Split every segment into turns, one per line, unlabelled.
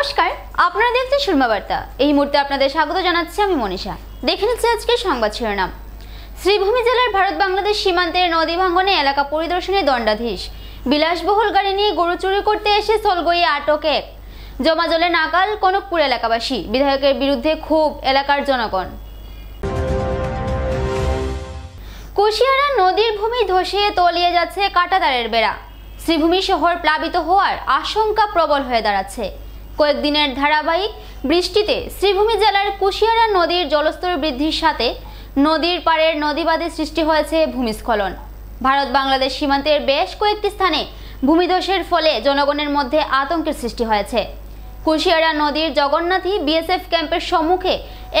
নমস্কার, আপনারা দেখছেন সুরমা বার্তা। এই মুহূর্তে আপনাদের স্বাগত জানাচ্ছি আমি মনীষা। দেখে নিচ্ছি আজকের সংবাদ শিরোনাম। শ্রীভূমি জেলার ভারত বাংলাদেশ সীমান্তের নদী ভাঙ্গনে এলাকা পরিদর্শনে দণ্ডাধীশ। বিলাসবহুল গাড়ি নিয়ে গরু চুরি করতে এসে সোলগইয়ে আটক এক। জমাজলে নাকাল কনকপুর এলাকাবাসী, বিধায়কের বিরুদ্ধে ক্ষোভ এলাকার জনগণ। কুশিয়ারা নদীর ভূমি ধসে তলিয়ে যাচ্ছে কাঁটাতারের বেড়া। শ্রীভূমি শহর প্লাবিত হওয়ার আশঙ্কা প্রবল হয়ে দাঁড়াচ্ছে। কয়েকদিনের ধারাবাহিক বৃষ্টিতে শ্রীভূমি জেলার কুশিয়ারা নদীর জলস্তর বৃদ্ধির সাথে নদীর পাড়ের নদীবাদে সৃষ্টি হয়েছে ভূমিস্খলন। ভারত বাংলাদেশ সীমান্তের বেশ কয়েকটি স্থানে ভূমিধসের ফলে জনগণের মধ্যে আতঙ্কের সৃষ্টি হয়েছে। কুশিয়ারা নদীর জগন্নাথী বিএসএফ ক্যাম্পের সম্মুখে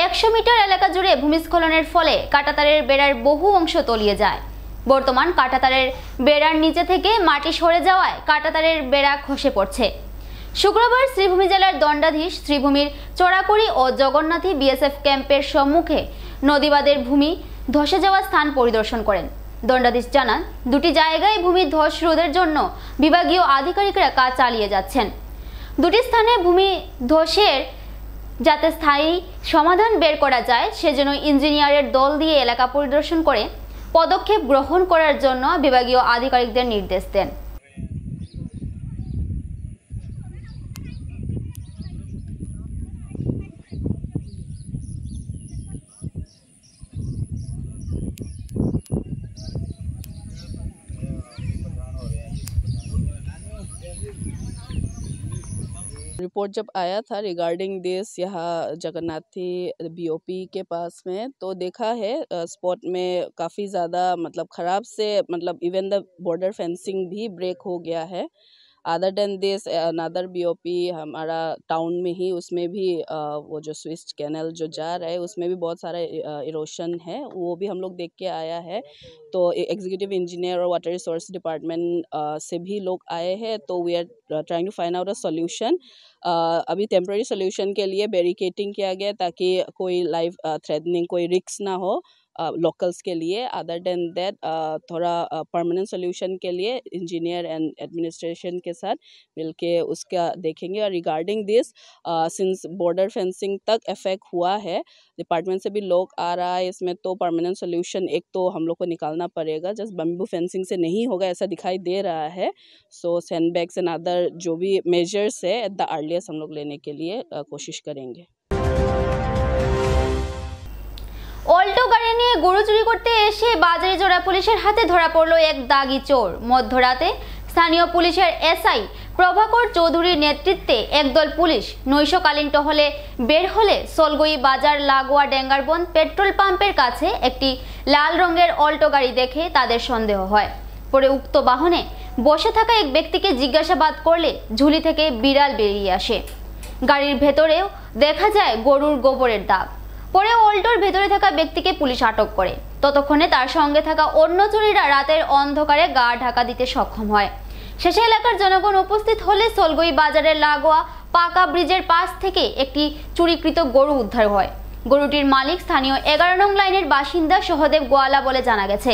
100 মিটার এলাকা জুড়ে ভূমিস্খলনের ফলে কাঁটাতারের বেড়ার বহু অংশ তলিয়ে যায়। বর্তমান কাঁটাতারের বেড়ার নিচে থেকে মাটি সরে যাওয়ায় কাঁটাতারের বেড়া খসে পড়ছে। শুক্রবার শ্রীভূমি জেলার দণ্ডাধীশ শ্রীভূমির চড়াকুড়ি ও জগন্নাথী বিএসএফ ক্যাম্পের সম্মুখে নদীবাদের ভূমি ধসে যাওয়া স্থান পরিদর্শন করেন। দণ্ডাধীশ জানান, দুটি জায়গায় ভূমি ধস রোধের জন্য বিভাগীয় আধিকারিকরা কাজ চালিয়ে যাচ্ছেন। দুটি স্থানে ভূমি ধসের যাতে স্থায়ী সমাধান বের করা যায় সেজন্য ইঞ্জিনিয়ারের দল দিয়ে এলাকা পরিদর্শন করে পদক্ষেপ গ্রহণ করার জন্য বিভাগীয় আধিকারিকদের নির্দেশ দেন।
रिपोर्ट जब आया था रिगार्डिंग दिस यहाँ जगन्नाथी बीओपी के पास में, तो देखा है स्पॉट में काफ़ी ज़्यादा ख़राब से इवन द बॉर्डर फेंसिंग भी ब्रेक हो गया है। Other than this another BOP हमारा टाउन में ही, उसमें भी वो जो स्विच कैनल जो जा रहा है उसमें भी बहुत सारा इरोशन है, वो भी हम लोग देख के आया है। तो एग्जीक्यूटिव इंजीनियर और वाटर रिसोर्स डिपार्टमेंट से भी लोग आए हैं, तो we are trying to find out a solution. अभी टेम्प्रेरी सोल्यूशन के लिए बैरिकेटिंग किया गया ताकि कोई लाइफ थ्रेटनिंग कोई रिस्क ना हो लोकल्स के लिए। अदर देन दैट थोड़ा परमानेंट सोल्यूशन के लिए इंजीनियर एंड एडमिनिस्ट्रेशन के साथ मिलके उसका देखेंगे। और regarding this since border fencing तक इफेक्ट हुआ है, डिपार्टमेंट से भी लोग आ रहा है इसमें, तो परमानेंट सोल्यूशन एक तो हम लोग को निकालना पड़ेगा। जस्ट बम्बू फेंसिंग से नहीं होगा ऐसा दिखाई दे रहा है। सो सैंडबैग्स एंड अदर जो भी मेजर्स है एट द अर्लीस्ट हम लोग लेने के लिए कोशिश करेंगे।
অল্টো গাড়ি নিয়ে গরু চুরি করতে এসে বাজারিজোড়া পুলিশের হাতে ধরা পড়ল এক দাগি চোর। মধ্যরাতে স্থানীয় পুলিশের এসআই প্রভাকর চৌধুরীর নেতৃত্বে একদল পুলিশ নৈশকালীন টহলে বের হলে সোলগই বাজার লাগোয়া ডেঙ্গারবন পেট্রোল পাম্পের কাছে একটি লাল রঙের অল্টো গাড়ি দেখে তাদের সন্দেহ হয়। পরে উক্ত বাহনে বসে থাকা এক ব্যক্তিকে জিজ্ঞাসাবাদ করলে ঝুলি থেকে বিড়াল বেরিয়ে আসে। গাড়ির ভেতরেও দেখা যায় গরুর গোবরের দাগ। পরে অল্টোর ভেতরে থাকা ব্যক্তিকে পুলিশ আটক করে। ততক্ষণে তার সঙ্গে থাকা অন্য চোরেরা রাতের অন্ধকারে গা ঢাকা দিতে সক্ষম হয়। শেষে এলাকার জনগণ উপস্থিত হলে সোলগই বাজারের লাগোয়া পাকা ব্রিজের পাশ থেকে একটি চুরিকৃত গরু উদ্ধার হয়। গরুটির মালিক স্থানীয় 11 নং লাইনের বাসিন্দা সহদেব গোয়ালা বলে জানা গেছে।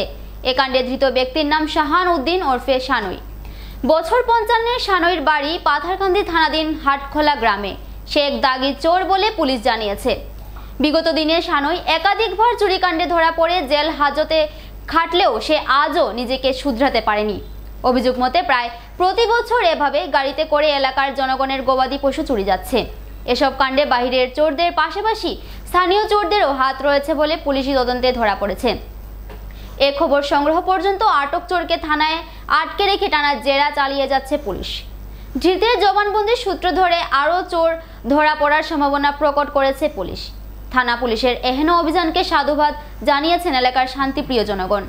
এ কাণ্ডে ধৃত ব্যক্তির নাম শাহান উদ্দিন ওরফে শানুই। বছর 55 শানুইর বাড়ি পাথারকান্দি থানাধীন হাটখোলা গ্রামে। সে এক দাগি চোর বলে পুলিশ জানিয়েছে। বিগত দিনে শানুই একাধিকবার চুরিকাণ্ডে ধরা পড়ে জেল হাজতে খাটলেও সে আজও নিজেকে শুধরাতে পারেনি। অভিযোগ মতে প্রায় প্রতি বছর এভাবে গাড়িতে করে এলাকার জনগণের গবাদি পশু চুরি যাচ্ছে। এসব কাণ্ডে বাহিরের চোরদের পাশাপাশি স্থানীয় চোরদেরও হাত রয়েছে বলে পুলিশি তদন্তে ধরা পড়েছে। এ খবর সংগ্রহ পর্যন্ত আটক চোরকে থানায় আটকে রেখে টানা জেরা চালিয়ে যাচ্ছে পুলিশ। ধৃতের জবানবন্দির সূত্র ধরে আরও চোর ধরা পড়ার সম্ভাবনা প্রকট করেছে পুলিশ। থানা পুলিশের এহেন অভিযানকে সাধুবাদ জানিয়েছেন এলাকার শান্তিপ্রিয় জনগণ।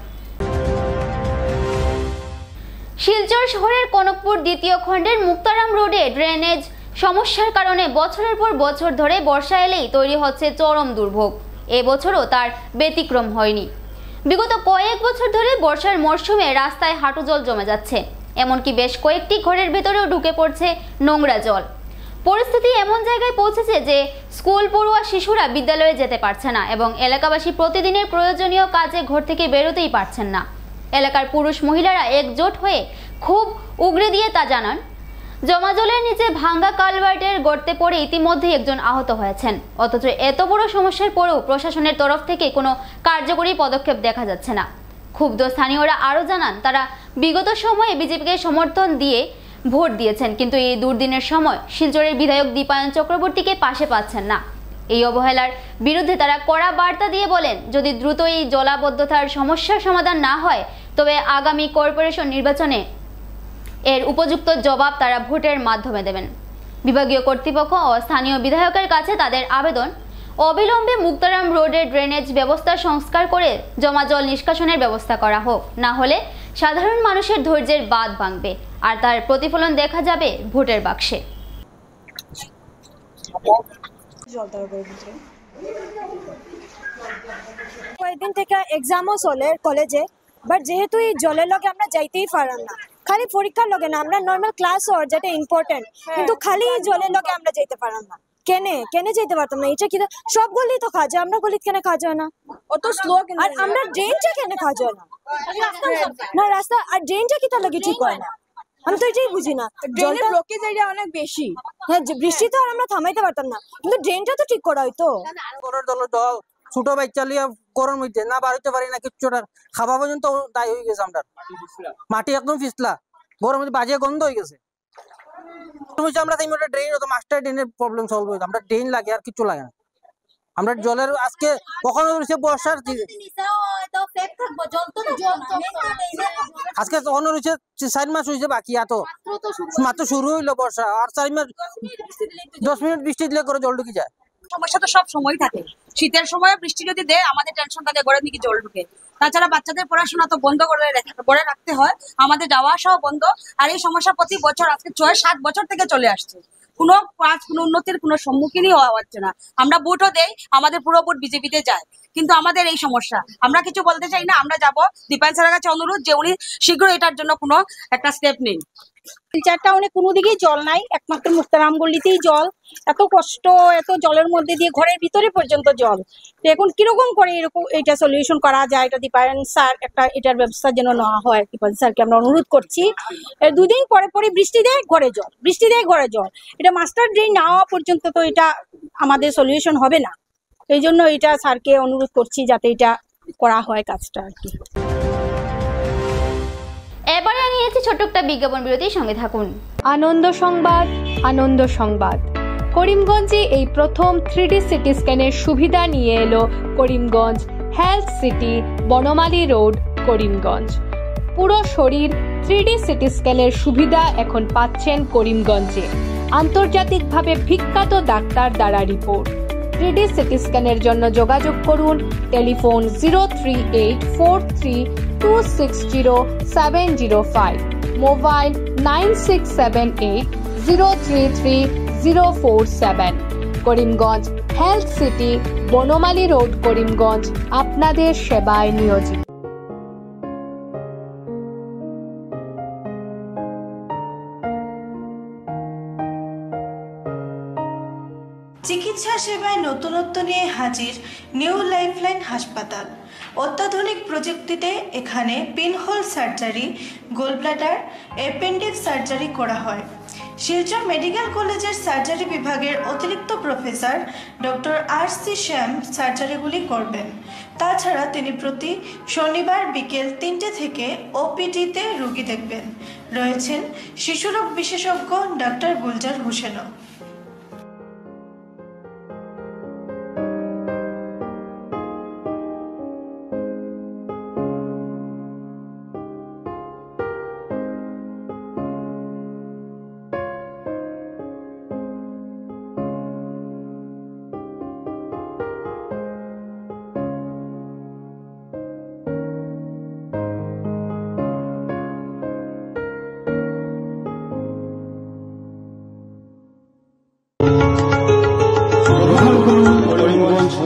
শিলচর শহরের কনকপুর দ্বিতীয় খণ্ডের মুক্তারাম রোডে ড্রেনেজ সমস্যার কারণে বছরের পর বছর ধরে বর্ষা এলেই তৈরি হচ্ছে চরম দুর্ভোগ। এবছরও তার ব্যতিক্রম হয়নি। বিগত কয়েক বছর ধরে বর্ষার মরশুমে রাস্তায় হাঁটু জল জমে যাচ্ছে, এমনকি বেশ কয়েকটি ঘরের ভেতরেও ঢুকে পড়ছে নোংরা জল। পরিস্থিতি এমন জায়গায় পৌঁছেছে যে স্কুল পড়ুয়া শিশুরা বিদ্যালয়ে যেতে পারছে না এবং এলাকাবাসী প্রতিদিনের প্রয়োজনীয় কাজে ঘর থেকে বেরোতেই পারছেন না। এলাকার পুরুষ মহিলারা একজোট হয়ে খুব উগরে দিয়ে তা জানান। জমা জলের নিচে ভাঙ্গা কালভার্টের গর্তে পড়ে ইতিমধ্যেই একজন আহত হয়েছেন। অথচ এত বড় সমস্যার পরেও প্রশাসনের তরফ থেকে কোনো কার্যকরী পদক্ষেপ দেখা যাচ্ছে না। ক্ষুব্ধ স্থানীয়রা আরও জানান, তারা বিগত সময়ে বিজেপিকে সমর্থন দিয়ে ভোট দিয়েছেন, কিন্তু এই দুর্দিনের সময় শিলচরের বিধায়ক দীপায়ন চক্রবর্তীকে পাশে পাচ্ছেন না। এই অবহেলার বিরুদ্ধে তারা কড়া বার্তা দিয়ে বলেন, যদি দ্রুত এই জলাবদ্ধতার সমস্যার সমাধান না হয় তবে আগামী কর্পোরেশন নির্বাচনে এর উপযুক্ত জবাব তারা ভোটের মাধ্যমে দেবেন। বিভাগীয় কর্তৃপক্ষ ও স্থানীয় বিধায়কের কাছে তাদের আবেদন, অবিলম্বে মুক্তারাম রোডের ড্রেনেজ ব্যবস্থা সংস্কার করে জমা জল নিষ্কাশনের ব্যবস্থা করা হোক, না হলে সাধারণ মানুষের ধৈর্যের বাঁধ ভাঙবে আর তার প্রতিফলন দেখা যাবে ভোটের বাক্সে।
কয়েকদিন থেকে এক্সামও চলে কলেজে, বাট যেহেতু এই জলের লগে আমরা যাইতেই পারাম না, খালি পরীক্ষার লগে না, আমরা নর্মাল ক্লাস ওর যেটা ইম্পর্টেন্ট, কিন্তু খালি এই জলের লগে আমরা যাইতে পারাম না। কেনে যেতে পারতাম না? এটা কি সব গলি তো খাওয়া যায়, আমরা গলিত কেন খাওয়া যায় না? অত স্লো। আর আমরা ড্রেনটা কেন খাওয়া যায় না? না রাস্তা আর ড্রেনটা কি তার লাগে ঠিক হয় না? আমি তো এটাই বুঝি না।
ড্রেনের ব্লকেজ এরিয়া অনেক বেশি।
হ্যাঁ, বৃষ্টি তো আর আমরা থামাইতে পারতাম না, কিন্তু ড্রেনটা তো ঠিক করা হইতো।
ছোট বাচ্চা লিয়া গরম হইতে না বাড়িতে পারি না, কিচ্ছু খাওয়া পর্যন্ত দায় হয়ে গেছে। আমরা মাটি একদম ফিসলা, গরম বাজে গন্ধ হয়ে গেছে। আমরা ড্রেন হতো, মাস্টার ড্রেনের প্রবলেম সলভ হইতো। আমরা ড্রেন লাগে আর কিছু লাগে না। আমরা জলের আজকে কখনো রয়েছে বর্ষার আজকে কখনো রয়েছে 4 মাস হয়েছে বাকি, এত মাত্র শুরু হইলো বর্ষা, আর 4 মাস 10 মিনিট বৃষ্টি দিলে করে জল ঢুকে যায়।
সমস্যা তো সব সময় থাকে, শীতের সময় বৃষ্টি যদি দেয় আমাদের টেনশন থাকে ঘরের দিকে জল ঢুকে। তাছাড়া বাচ্চাদের পড়াশোনা তো বন্ধ করে রাখতে হয়, আমাদের যাওয়া আসাও বন্ধ। আর এই সমস্যা প্রতি বছর আজকে 6-7 বছর থেকে চলে আসছে, কোনো উন্নতির কোনো সম্মুখীনই হওয়া হচ্ছে না। আমরা ভোটও দেই, আমাদের পুরো ভোট বিজেপিতে যায়, কিন্তু আমাদের এই সমস্যা, আমরা কিছু বলতে চাই না। আমরা যাব দীপায়ন স্যারের কাছে অনুরোধ যে উনি শীঘ্র এটার জন্য কোনো একটা স্টেপ নিন।
শিলচর টাউনে কোনো দিকেই জল নাই, একমাত্র মুক্তারাম গলিতেই জল। এত কষ্ট, এত জলের মধ্যে দিয়ে ঘরের ভিতরে পর্যন্ত জল। তো এখন কিরকম করে এরকম এটা সলিউশন করা যায়, এটা দীপায়ন স্যার একটা এটার ব্যবস্থা যেন নেওয়া হয়। দীপায়ন স্যারকে আমরা অনুরোধ করছি। 2 দিন পরে পরে বৃষ্টি দেয় ঘরে জল, বৃষ্টি দেয় ঘরে জল। এটা মাস্টার ড্রেন না হওয়া পর্যন্ত তো এটা আমাদের সলিউশন হবে না। এই জন্য এটা স্যারকে অনুরোধ করছি যাতে এটা করা হয় কাজটা আর কি।
এবারে আমি নিয়েছি ছোট্ট একটা বিজ্ঞাপন বিরতির সঙ্গে থাকুন।
আনন্দ সংবাদ, আনন্দ সংবাদ। করিমগঞ্জে এই প্রথম 3D সিটি স্ক্যানের সুবিধা নিয়ে এলো Karimganj health city, Banamali road, Karimganj. পুরো শরীর 3D সিটি স্ক্যানের সুবিধা এখন পাচ্ছেন করিমগঞ্জে। আন্তর্জাতিকভাবে বিখ্যাত ডাক্তার দ্বারা রিপোর্ট। 3D সিটি স্ক্যানের জন্য যোগাযোগ করুন telephone 03843260705, mobile 9678033047। Karimganj health city, Banamali road, Karimganj আপনাদের সেবায় নিয়োজিত।
চিকিৎসা সেবায় নতুনত্ব নিয়ে হাজির নিউ লাইফলাইন হাসপাতাল। অত্যাধুনিক প্রযুক্তিতে এখানে pinhole surgery, gallbladder, appendix surgery করা হয়। শিলচর মেডিকেল কলেজের সার্জারি বিভাগের অতিরিক্ত প্রফেসর ডক্টর RC শ্যাম সার্জারিগুলি করবেন। তাছাড়া তিনি প্রতি শনিবার বিকেল 3টে থেকে OPD-তে রোগী দেখবেন। রয়েছেন শিশুরোগ বিশেষজ্ঞ ডক্টর গুলজার হোসেনও।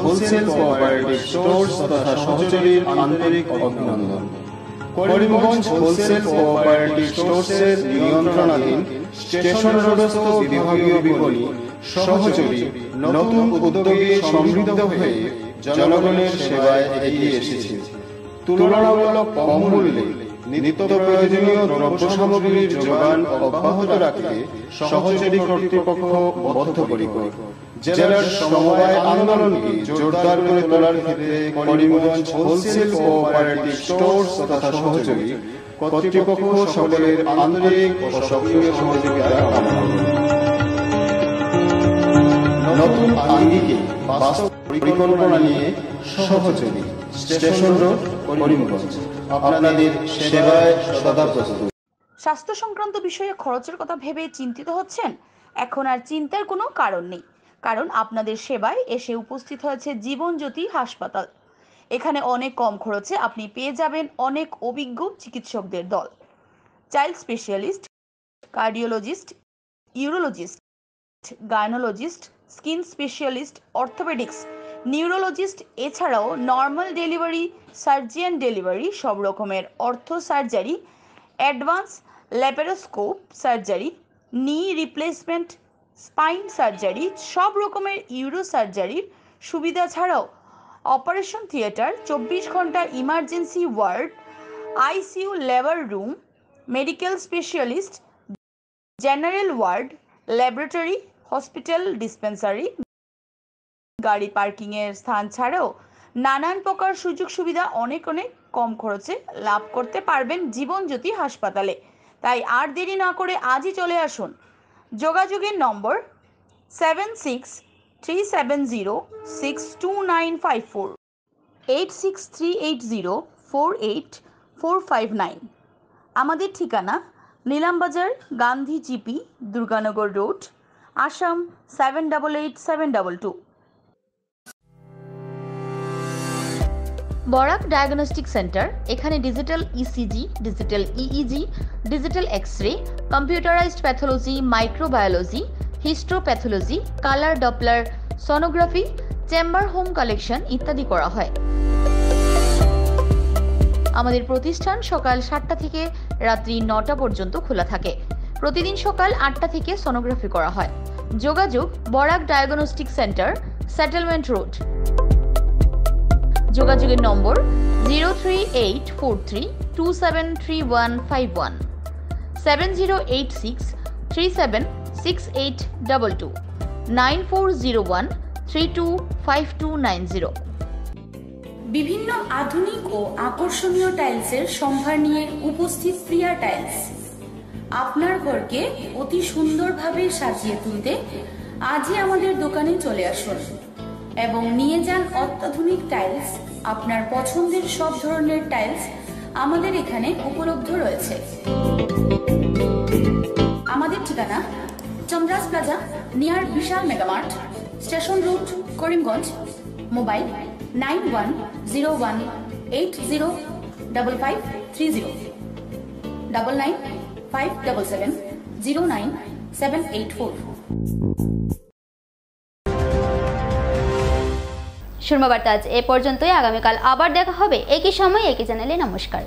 হোলসেল কোঅপারেটিভ স্টোর্স তথা সহযোগীর আন্তরিক অভিনন্দন। করিমগঞ্জ হোলসেল কোঅপারেটিভ স্টোর্সের নিয়ন্ত্রণাধীন স্টেশন রোডস্থ বিভাগীয় বিপণী সহযোগী নতুন উদ্যোগে সমৃদ্ধ হয়ে জনগণের সেবায় এগিয়ে এসেছে। তুলনামূলক কম মূল্যে নিত্য প্রয়োজনীয় দ্রব্য সামগ্রীর যোগান অব্যাহত রাখতে সহযোগী কর্তৃপক্ষ বদ্ধপরিকর। জেলার সমবায় আন্দোলনকে জোরদার করে তোলার ক্ষেত্রে করিমগঞ্জ হোলসেল কোঅপারেটিভ স্টোরস তথা সহযোগী কর্তৃপক্ষ সকলের আন্তরিক ও সক্রিয় সহযোগিতা কামনা করি। নতুন আঙ্গিকে বাস্তব পরিকল্পনা নিয়ে সহযোগী স্টেশন রোড করিমগঞ্জ আপনাদের সেবায় সদা প্রস্তুত।
স্বাস্থ্য সংক্রান্ত বিষয়ে খরচের কথা ভেবে চিন্তিত হচ্ছেন? এখন আর চিন্তার কোনো কারণ নেই, কারণ আপনাদের সেবায় এসে উপস্থিত হয়েছে জীবনজ্যোতি হাসপাতাল। এখানে অনেক কম খরচে আপনি পেয়ে যাবেন অনেক অভিজ্ঞ চিকিৎসকদের দল। Child specialist, cardiologist, urologist, gynaecologist, skin specialist, orthopaedics, neurologist, এছাড়াও নর্মাল ডেলিভারি, সার্জিয়ান ডেলিভারি, সব রকমের ortho surgery, advance laparoscope surgery, knee replacement, spine surgery, সব রকমের ইউরো সার্জারির সুবিধা ছাড়াও অপারেশন থিয়েটার, 24 ঘন্টা emergency ward, ICU labour room, medical specialist, general ward, laboratory, hospital dispensary, গাড়ি পার্কিংয়ের স্থান ছাড়াও নানান প্রকার সুযোগ সুবিধা অনেক কম খরচে লাভ করতে পারবেন জীবনজ্যোতি হাসপাতালে। তাই আর দেরি না করে আজই চলে আসুন। যোগাযোগের নম্বর 7637062954, 8638048459। আমাদের ঠিকানা Nilambazar, Gandhi GP, Durganagar road, Assam 788722। Barak diagnostic centre, এখানে digital ECG, digital EEG, digital X-ray, computerised pathology, microbiology, histopathology, colour Doppler sonography, chamber home collection ইত্যাদি করা হয়। আমাদের প্রতিষ্ঠান সকাল 7টা থেকে রাত্রি 9টা পর্যন্ত খোলা থাকে। প্রতিদিন সকাল 8টা থেকে সোনোগ্রাফি করা হয়। যোগাযোগ Barak diagnostic centre, settlement road. যোগাযোগের নম্বর 03843273151, 7086376822, 9401325290। বিভিন্ন আধুনিক ও আকর্ষণীয় টাইলসের সম্ভার নিয়ে উপস্থিত প্রিয়া টাইলস। আপনার ঘরকে অতি সুন্দরভাবে সাজিয়ে তুলতে আজই আমাদের দোকানে চলে আসুন এবং নিয়ে যান অত্যাধুনিক টাইলস। আপনার পছন্দের সব ধরনের টাইলস আমাদের এখানে উপলব্ধ রয়েছে। আমাদের ঠিকানা Chandra's plaza, near Vishal mega mart, station road, Karimganj. Mobile 9101805530, 9957709784।
Sharma বার্তা আজ এ পর্যন্তই। আগামীকাল আবার দেখা হবে একই সময় একই চ্যানেলে। নমস্কার।